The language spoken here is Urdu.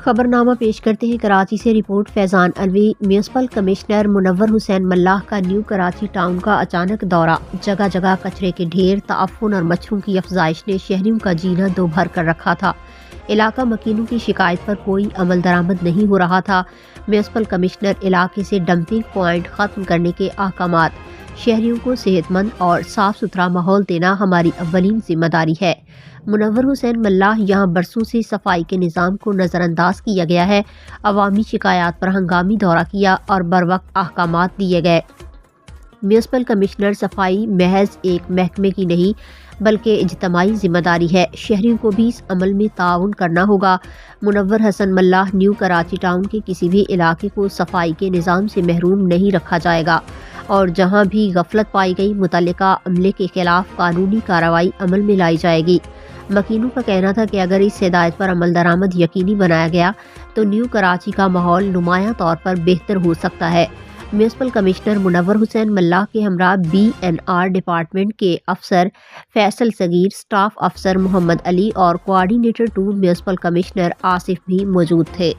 خبرنامہ پیش کرتے ہیں کراچی سے رپورٹ فیضان الوی۔ میونسپل کمشنر منور حسین ملاح کا نیو کراچی ٹاؤن کا اچانک دورہ، جگہ جگہ کچرے کے ڈھیر، تعفن اور مچھروں کی افزائش نے شہریوں کا جینا دوبھر کر رکھا تھا۔ علاقہ مکینوں کی شکایت پر کوئی عمل درآمد نہیں ہو رہا تھا۔ میونسپل کمشنر علاقے سے ڈمپنگ پوائنٹ ختم کرنے کے احکامات۔ شہریوں کو صحت مند اور صاف ستھرا ماحول دینا ہماری اولین ذمہ داری ہے۔ منور حسین ملاح، یہاں برسوں سے صفائی کے نظام کو نظر انداز کیا گیا ہے۔ عوامی شکایات پر ہنگامی دورہ کیا اور بروقت احکامات دیے گئے۔ میونسپل کمشنر صفائی محض ایک محکمے کی نہیں بلکہ اجتماعی ذمہ داری ہے، شہریوں کو بھی اس عمل میں تعاون کرنا ہوگا۔ منور حسین ملاح، نیو کراچی ٹاؤن کے کسی بھی علاقے کو صفائی کے نظام سے محروم نہیں رکھا جائے گا، اور جہاں بھی غفلت پائی گئی متعلقہ عملے کے خلاف قانونی کارروائی عمل میں لائی جائے گی۔ مکینوں کا کہنا تھا کہ اگر اس ہدایت پر عمل درآمد یقینی بنایا گیا تو نیو کراچی کا ماحول نمایاں طور پر بہتر ہو سکتا ہے۔ میونسپل کمشنر منور حسین ملاح کے ہمراہ BNR ڈپارٹمنٹ کے افسر فیصل صغیر، سٹاف افسر محمد علی اور کوآرڈینیٹر 2 میونسپل کمشنر آصف بھی موجود تھے۔